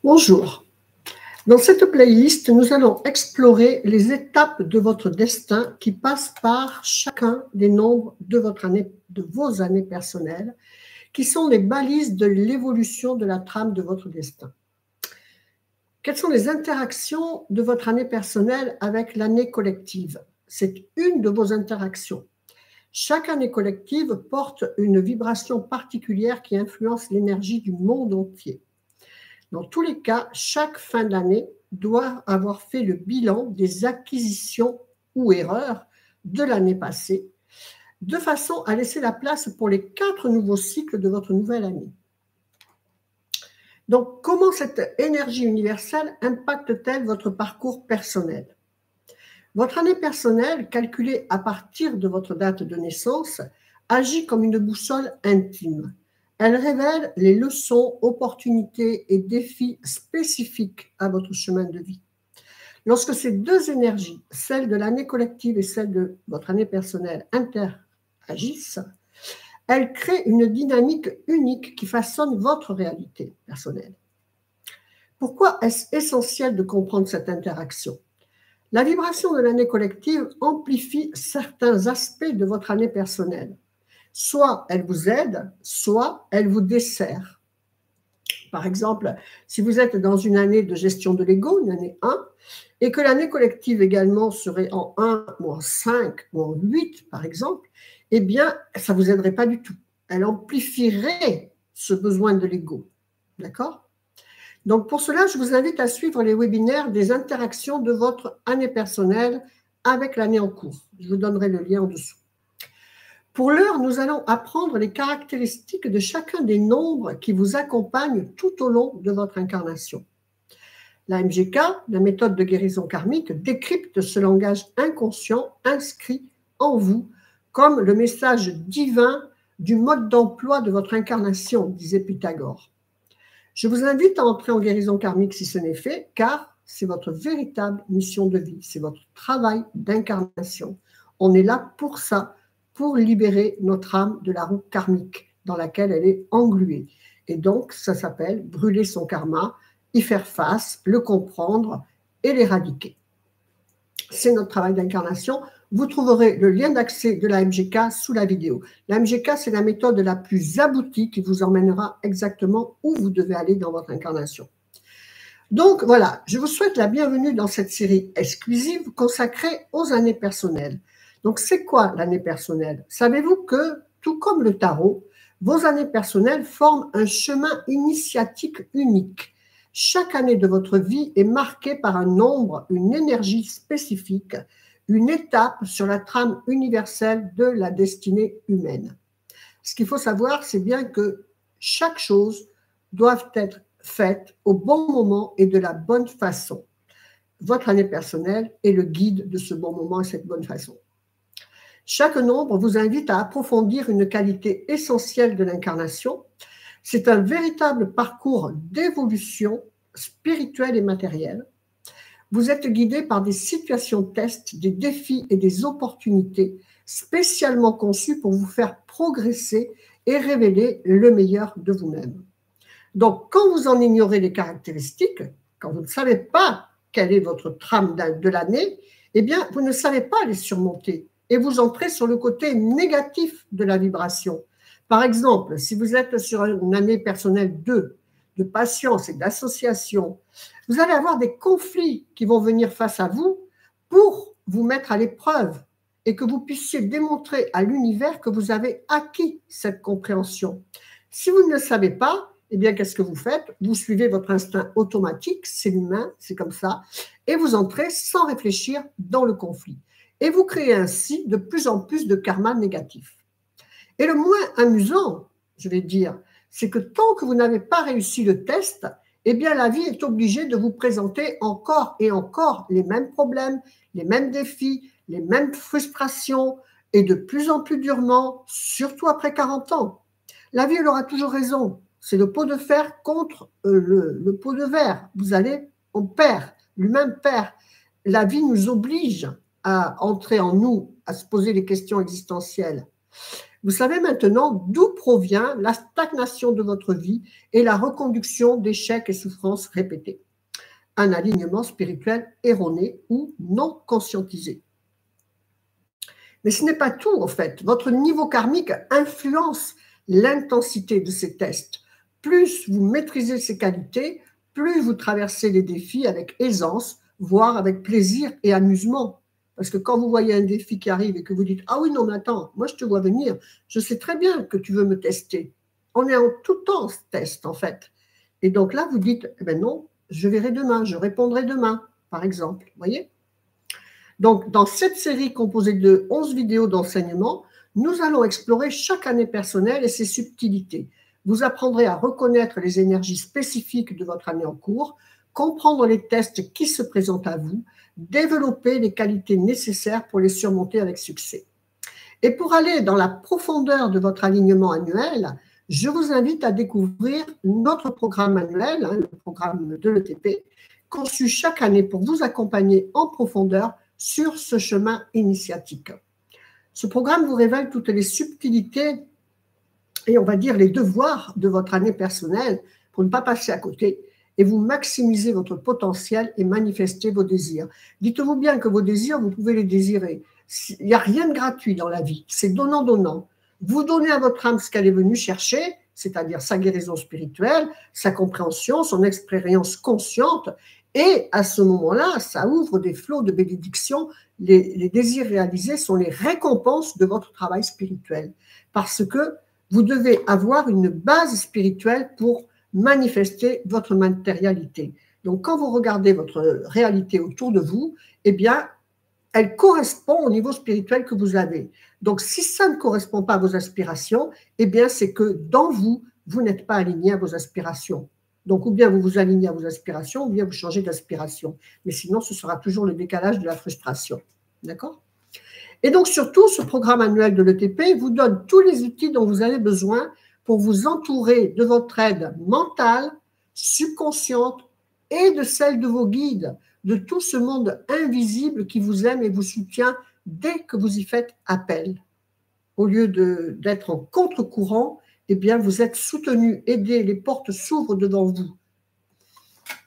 Bonjour. Dans cette playlist, nous allons explorer les étapes de votre destin qui passent par chacun des nombres de vos années personnelles, qui sont les balises de l'évolution de la trame de votre destin. Quelles sont les interactions de votre année personnelle avec l'année collective? C'est une de vos interactions. Chaque année collective porte une vibration particulière qui influence l'énergie du monde entier. Dans tous les cas, chaque fin d'année doit avoir fait le bilan des acquisitions ou erreurs de l'année passée, de façon à laisser la place pour les 4 nouveaux cycles de votre nouvelle année. Donc, comment cette énergie universelle impacte-t-elle votre parcours personnel? Votre année personnelle, calculée à partir de votre date de naissance, agit comme une boussole intime. Elle révèle les leçons, opportunités et défis spécifiques à votre chemin de vie. Lorsque ces deux énergies, celle de l'année collective et celle de votre année personnelle, interagissent, elles créent une dynamique unique qui façonne votre réalité personnelle. Pourquoi est-ce essentiel de comprendre cette interaction? La vibration de l'année collective amplifie certains aspects de votre année personnelle. Soit elle vous aide, soit elle vous dessert. Par exemple, si vous êtes dans une année de gestion de l'ego, une année 1, et que l'année collective également serait en 1 ou en 5 ou en 8, par exemple, eh bien, ça ne vous aiderait pas du tout. Elle amplifierait ce besoin de l'ego. D'accord? Donc, pour cela, je vous invite à suivre les webinaires des interactions de votre année personnelle avec l'année en cours. Je vous donnerai le lien en dessous. Pour l'heure, nous allons apprendre les caractéristiques de chacun des nombres qui vous accompagnent tout au long de votre incarnation. La MGK, la méthode de guérison karmique, décrypte ce langage inconscient inscrit en vous comme le message divin du mode d'emploi de votre incarnation, disait Pythagore. Je vous invite à entrer en guérison karmique si ce n'est fait, car c'est votre véritable mission de vie, c'est votre travail d'incarnation. On est là pour ça, pour libérer notre âme de la roue karmique dans laquelle elle est engluée. Et donc, ça s'appelle brûler son karma, y faire face, le comprendre et l'éradiquer. C'est notre travail d'incarnation. Vous trouverez le lien d'accès de la MGK sous la vidéo. La MGK, c'est la méthode la plus aboutie qui vous emmènera exactement où vous devez aller dans votre incarnation. Donc voilà, je vous souhaite la bienvenue dans cette série exclusive consacrée aux années personnelles. Donc c'est quoi l'année personnelle? Savez-vous que, tout comme le tarot, vos années personnelles forment un chemin initiatique unique. Chaque année de votre vie est marquée par un nombre, une énergie spécifique, une étape sur la trame universelle de la destinée humaine. Ce qu'il faut savoir, c'est bien que chaque chose doit être faite au bon moment et de la bonne façon. Votre année personnelle est le guide de ce bon moment et cette bonne façon. Chaque nombre vous invite à approfondir une qualité essentielle de l'incarnation. C'est un véritable parcours d'évolution spirituelle et matérielle. Vous êtes guidé par des situations tests, des défis et des opportunités spécialement conçues pour vous faire progresser et révéler le meilleur de vous-même. Donc, quand vous en ignorez les caractéristiques, quand vous ne savez pas quelle est votre trame de l'année, eh bien, vous ne savez pas les surmonter et vous entrez sur le côté négatif de la vibration. Par exemple, si vous êtes sur une année personnelle 2, de patience et d'association, vous allez avoir des conflits qui vont venir face à vous pour vous mettre à l'épreuve et que vous puissiez démontrer à l'univers que vous avez acquis cette compréhension. Si vous ne le savez pas, eh bien, qu'est-ce que vous faites? Vous suivez votre instinct automatique, c'est l'humain, c'est comme ça, et vous entrez sans réfléchir dans le conflit. Et vous créez ainsi de plus en plus de karma négatif. Et le moins amusant, je vais dire, c'est que tant que vous n'avez pas réussi le test, eh bien la vie est obligée de vous présenter encore et encore les mêmes problèmes, les mêmes défis, les mêmes frustrations, et de plus en plus durement, surtout après 40 ans. La vie, elle aura toujours raison. C'est le pot de fer contre le pot de verre. On perd, l'humain perd. La vie nous oblige à entrer en nous, à se poser les questions existentielles. Vous savez maintenant d'où provient la stagnation de votre vie et la reconduction d'échecs et souffrances répétées. Un alignement spirituel erroné ou non conscientisé. Mais ce n'est pas tout, en fait. Votre niveau karmique influence l'intensité de ces tests. Plus vous maîtrisez ces qualités, plus vous traversez les défis avec aisance, voire avec plaisir et amusement. Parce que quand vous voyez un défi qui arrive et que vous dites « Ah oui, non, mais attends, moi je te vois venir, je sais très bien que tu veux me tester. » On est en tout temps ce test, en fait. Et donc là, vous dites « Eh bien non, je verrai demain, je répondrai demain, par exemple. » Vous voyez ? Donc, dans cette série composée de 11 vidéos d'enseignement, nous allons explorer chaque année personnelle et ses subtilités. Vous apprendrez à reconnaître les énergies spécifiques de votre année en cours, comprendre les tests qui se présentent à vous, développer les qualités nécessaires pour les surmonter avec succès. Et pour aller dans la profondeur de votre alignement annuel, je vous invite à découvrir notre programme annuel, le programme de l'ETP, conçu chaque année pour vous accompagner en profondeur sur ce chemin initiatique. Ce programme vous révèle toutes les subtilités et on va dire les devoirs de votre année personnelle pour ne pas passer à côté et vous maximiser votre potentiel et manifester vos désirs. Dites-vous bien que vos désirs, vous pouvez les désirer. Il n'y a rien de gratuit dans la vie, c'est donnant-donnant. Vous donnez à votre âme ce qu'elle est venue chercher, c'est-à-dire sa guérison spirituelle, sa compréhension, son expérience consciente, et à ce moment-là, ça ouvre des flots de bénédictions. Les désirs réalisés sont les récompenses de votre travail spirituel, parce que vous devez avoir une base spirituelle pour manifester votre matérialité. Donc, quand vous regardez votre réalité autour de vous, eh bien, elle correspond au niveau spirituel que vous avez. Donc, si ça ne correspond pas à vos aspirations, eh bien, c'est que dans vous, vous n'êtes pas aligné à vos aspirations. Donc, ou bien vous vous alignez à vos aspirations, ou bien vous changez d'aspiration. Mais sinon, ce sera toujours le décalage de la frustration. D'accord ? Et donc, surtout, ce programme annuel de l'ETP vous donne tous les outils dont vous avez besoin pour vous entourer de votre aide mentale, subconsciente et de celle de vos guides, de tout ce monde invisible qui vous aime et vous soutient dès que vous y faites appel. Au lieu d'être en contre-courant, eh bien, vous êtes soutenu, aidé, les portes s'ouvrent devant vous.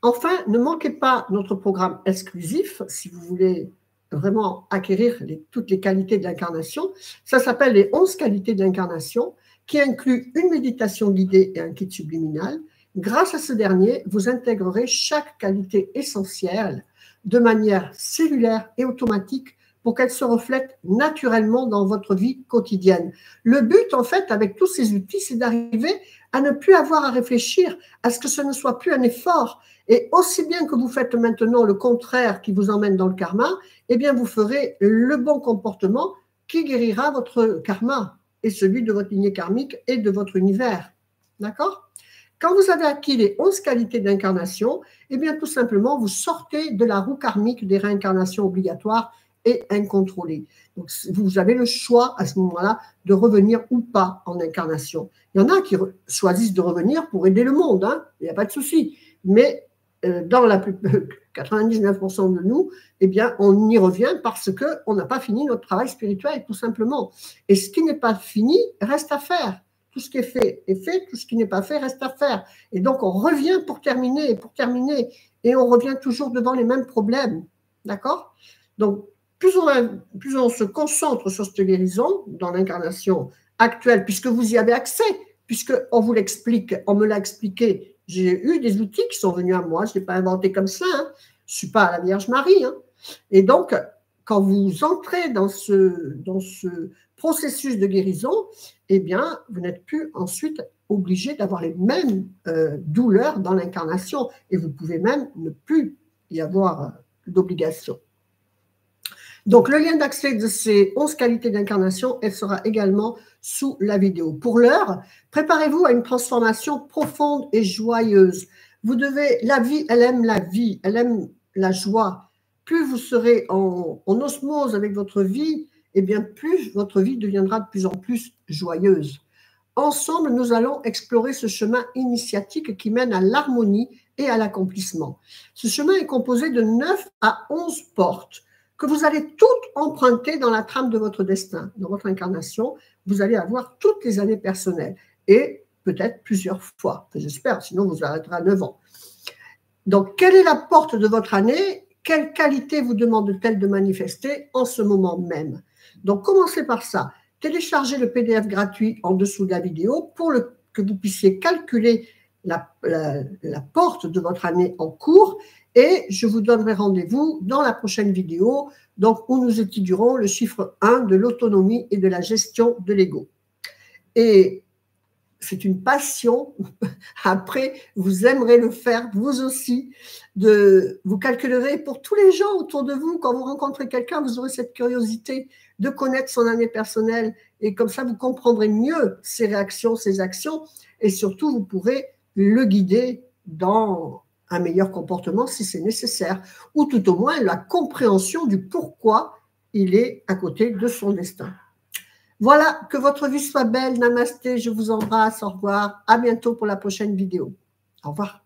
Enfin, ne manquez pas notre programme exclusif, si vous voulez vraiment acquérir toutes les qualités de l'incarnation. Ça s'appelle les 11 qualités de l'incarnation, qui inclut une méditation guidée et un kit subliminal. Grâce à ce dernier, vous intégrerez chaque qualité essentielle de manière cellulaire et automatique pour qu'elle se reflète naturellement dans votre vie quotidienne. Le but, en fait, avec tous ces outils, c'est d'arriver à ne plus avoir à réfléchir, à ce que ce ne soit plus un effort. Et aussi bien que vous faites maintenant le contraire qui vous emmène dans le karma, eh bien, vous ferez le bon comportement qui guérira votre karma et celui de votre lignée karmique et de votre univers. D'accord ? Quand vous avez acquis les 11 qualités d'incarnation, eh bien, tout simplement, vous sortez de la roue karmique des réincarnations obligatoires et incontrôlées. Donc, vous avez le choix à ce moment-là de revenir ou pas en incarnation. Il y en a qui choisissent de revenir pour aider le monde, hein, il n'y a pas de souci. Mais dans 99% de nous, eh bien, on y revient parce qu'on n'a pas fini notre travail spirituel, tout simplement. Et ce qui n'est pas fini reste à faire. Tout ce qui est fait, tout ce qui n'est pas fait reste à faire. Et donc, on revient pour terminer, et on revient toujours devant les mêmes problèmes. D'accord ? Donc, plus on se concentre sur cette guérison dans l'incarnation actuelle, puisque vous y avez accès, puisqu'on vous l'explique, on me l'a expliqué, j'ai eu des outils qui sont venus à moi, je ne l'ai pas inventé comme ça, hein. Je ne suis pas la Vierge Marie. Hein. Et donc, quand vous entrez dans ce processus de guérison, eh bien, vous n'êtes plus ensuite obligé d'avoir les mêmes douleurs dans l'incarnation et vous pouvez même ne plus y avoir d'obligation. Donc, le lien d'accès de ces 11 qualités d'incarnation, elle sera également sous la vidéo. Pour l'heure, préparez-vous à une transformation profonde et joyeuse. La vie, elle aime la joie. Plus vous serez en osmose avec votre vie, eh bien, plus votre vie deviendra de plus en plus joyeuse. Ensemble, nous allons explorer ce chemin initiatique qui mène à l'harmonie et à l'accomplissement. Ce chemin est composé de 9 à 11 portes. que vous allez toutes emprunter dans la trame de votre destin. Dans votre incarnation, vous allez avoir toutes les années personnelles et peut-être plusieurs fois, j'espère, sinon vous arrêterez à 9 ans. Donc, quelle est la porte de votre année? Quelle qualité vous demande-t-elle de manifester en ce moment même? Donc, commencez par ça. Téléchargez le PDF gratuit en dessous de la vidéo pour que vous puissiez calculer la porte de votre année en cours et je vous donnerai rendez-vous dans la prochaine vidéo donc, où nous étudierons le chiffre 1 de l'autonomie et de la gestion de l'ego. Et c'est une passion. Après, vous aimerez le faire, vous aussi. Vous calculerez pour tous les gens autour de vous. Quand vous rencontrez quelqu'un, vous aurez cette curiosité de connaître son année personnelle. Et comme ça, vous comprendrez mieux ses réactions, ses actions. Et surtout, vous pourrez le guider dans un meilleur comportement si c'est nécessaire. Ou tout au moins, la compréhension du pourquoi il est à côté de son destin. Voilà, que votre vie soit belle. Namasté, je vous embrasse. Au revoir. À bientôt pour la prochaine vidéo. Au revoir.